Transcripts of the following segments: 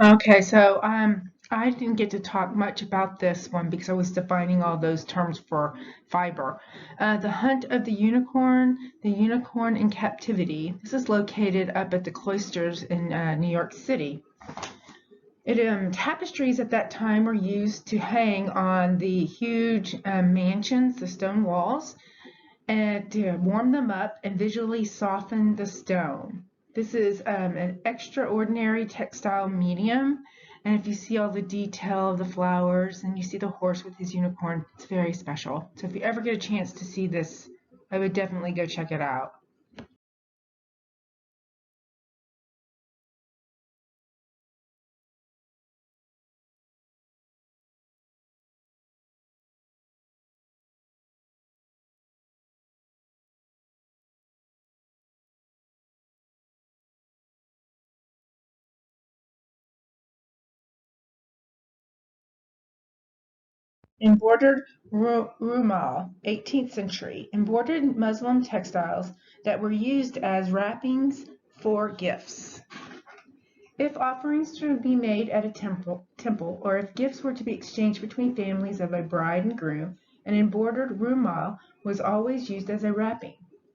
Okay, so I didn't get to talk much about this one because I was defining all those terms for fiber. The Hunt of the Unicorn in Captivity. This is located up at the Cloisters in New York City. Tapestries at that time were used to hang on the huge mansions, the stone walls, and to warm them up and visually soften the stone. This is an extraordinary textile medium. And if you see all the detail of the flowers and you see the horse with his unicorn, it's very special. So if you ever get a chance to see this, I would definitely go check it out. Embroidered rumal, 18th century, embroidered Muslim textiles that were used as wrappings for gifts. If offerings were to be made at a temple, or if gifts were to be exchanged between families of a bride and groom, an embroidered rumal was always used as a wrapping.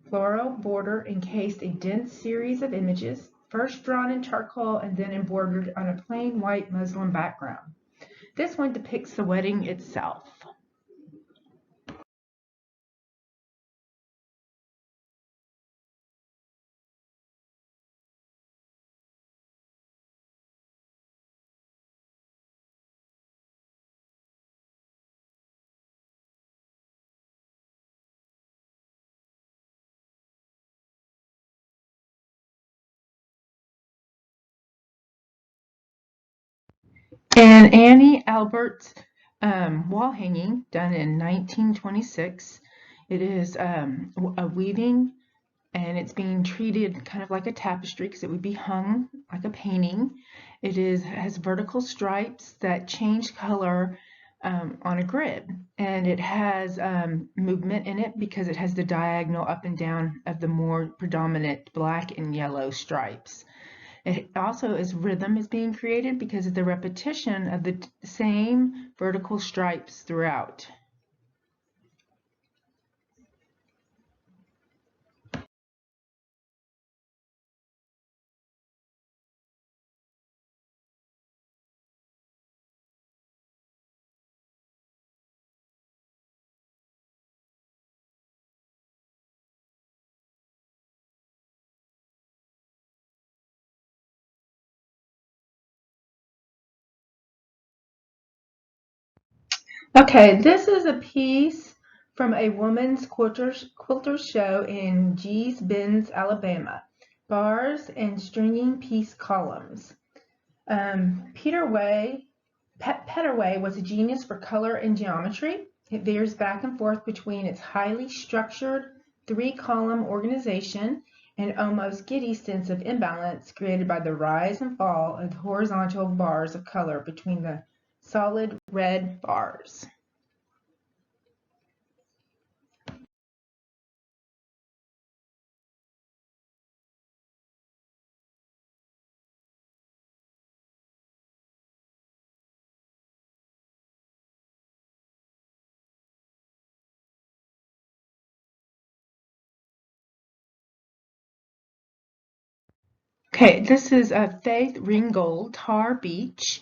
Floral border encased a dense series of images, first drawn in charcoal and then embroidered on a plain white muslin background. This one depicts the wedding itself. And Annie Albert's wall hanging, done in 1926. It is a weaving, and it's being treated kind of like a tapestry because it would be hung like a painting. Has vertical stripes that change color on a grid, and it has movement in it because it has the diagonal up and down of the more predominant black and yellow stripes. It also is rhythm is being created because of the repetition of the same vertical stripes throughout. Okay, this is a piece from a woman's quilter show in Gee's Bend, Alabama. Bars and stringing piece columns. Peter Way, Petterway was a genius for color and geometry. It veers back and forth between its highly structured three-column organization and almost giddy sense of imbalance created by the rise and fall of the horizontal bars of color between the solid red bars. Okay, this is Faith Ringgold, Tar Beach.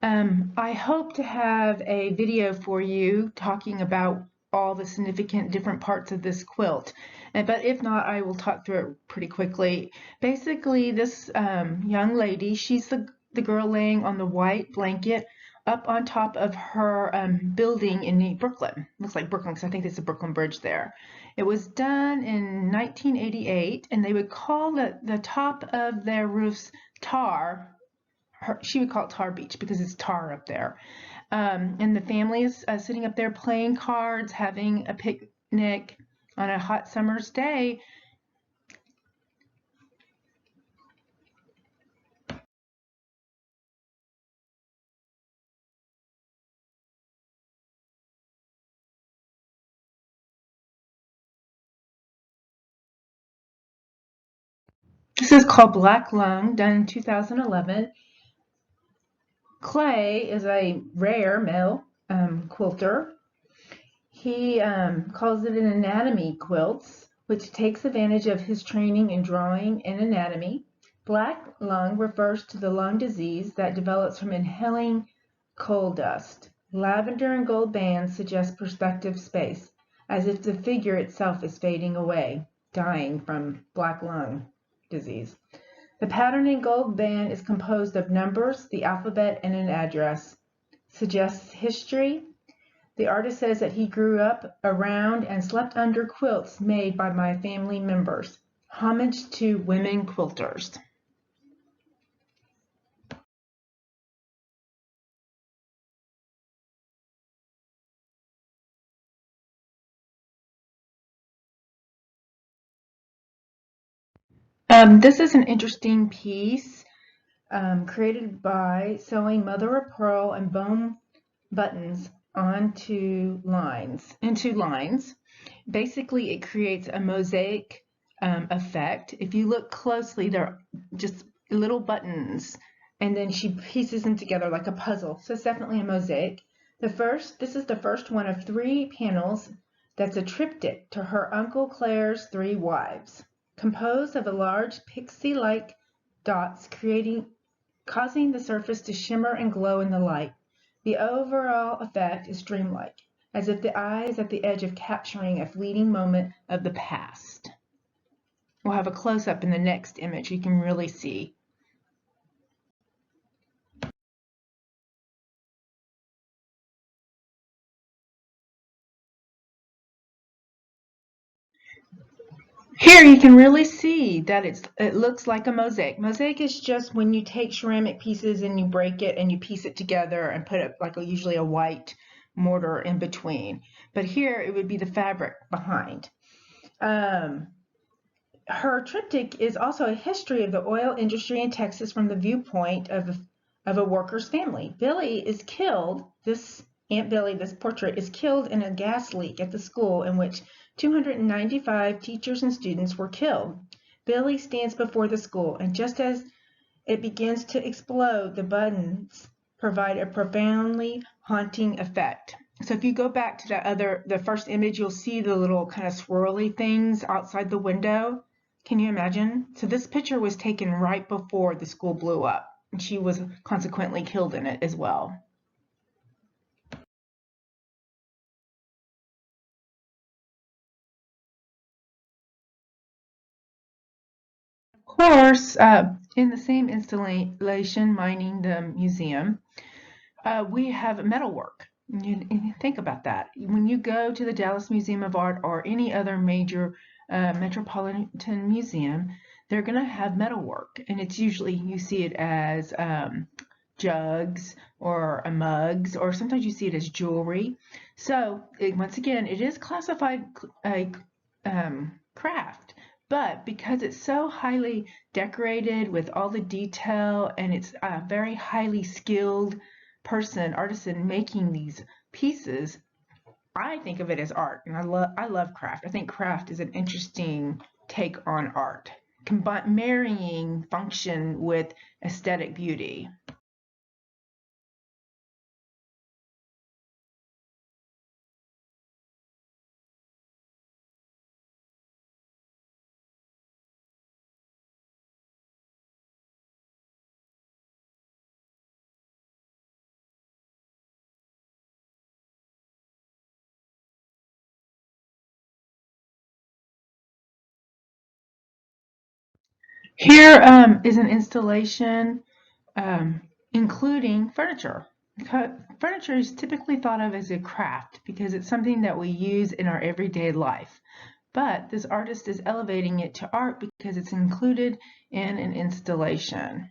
I hope to have a video for you talking about all the significant different parts of this quilt. But if not, I will talk through it pretty quickly. Basically, this young lady, she's the girl laying on the white blanket up on top of her building in Brooklyn. Looks like Brooklyn because I think there's a Brooklyn Bridge there. It was done in 1988, and they would call the top of their roofs tar. She would call it Tar Beach because it's tar up there. And the family is sitting up there playing cards, having a picnic on a hot summer's day. This is called Black Lung, done in 2011. Clay is a rare male quilter. He calls it an anatomy quilts, which takes advantage of his training in drawing and anatomy. Black lung refers to the lung disease that develops from inhaling coal dust. Lavender and gold bands suggest perspective space, as if the figure itself is fading away, dying from black lung disease. The pattern in gold band is composed of numbers, the alphabet, and an address. Suggests history. The artist says that he grew up around and slept under quilts made by my family members. Homage to women quilters. This is an interesting piece created by sewing mother of pearl and bone buttons into lines. Basically, it creates a mosaic effect. If you look closely, they're just little buttons, and then she pieces them together like a puzzle. So it's definitely a mosaic. This is the first one of 3 panels that's a triptych to her Uncle Claire's 3 wives, composed of a large pixie-like dots causing the surface to shimmer and glow in the light. The overall effect is dreamlike, as if the eye is at the edge of capturing a fleeting moment of the past. We'll have a close-up in the next image. You can really see. Here you can really see that it looks like a mosaic. Mosaic is just when you take ceramic pieces and you break it and you piece it together and put it like usually a white mortar in between. But here it would be the fabric behind. Her triptych is also a history of the oil industry in Texas from the viewpoint of a worker's family. Billy is killed. Aunt Billy, this portrait, is killed in a gas leak at the school in which 295 teachers and students were killed. Billy stands before the school, and just as it begins to explode, the buttons provide a profoundly haunting effect. So if you go back to the first image, you'll see the little kind of swirly things outside the window. Can you imagine? So this picture was taken right before the school blew up, and she was consequently killed in it as well. Of course, in the same installation mining the museum, we have metalwork. You think about that. When you go to the Dallas Museum of Art or any other major metropolitan museum, they're going to have metalwork, and it's usually you see it as jugs or mugs, or sometimes you see it as jewelry. So once again, it is classified a craft, but because it's so highly decorated with all the detail and it's a very highly skilled artisan making these pieces, I think of it as art, and I love craft. I think craft is an interesting take on art, marrying function with aesthetic beauty. Here is an installation including furniture. Furniture is typically thought of as a craft because it's something that we use in our everyday life. But this artist is elevating it to art because it's included in an installation.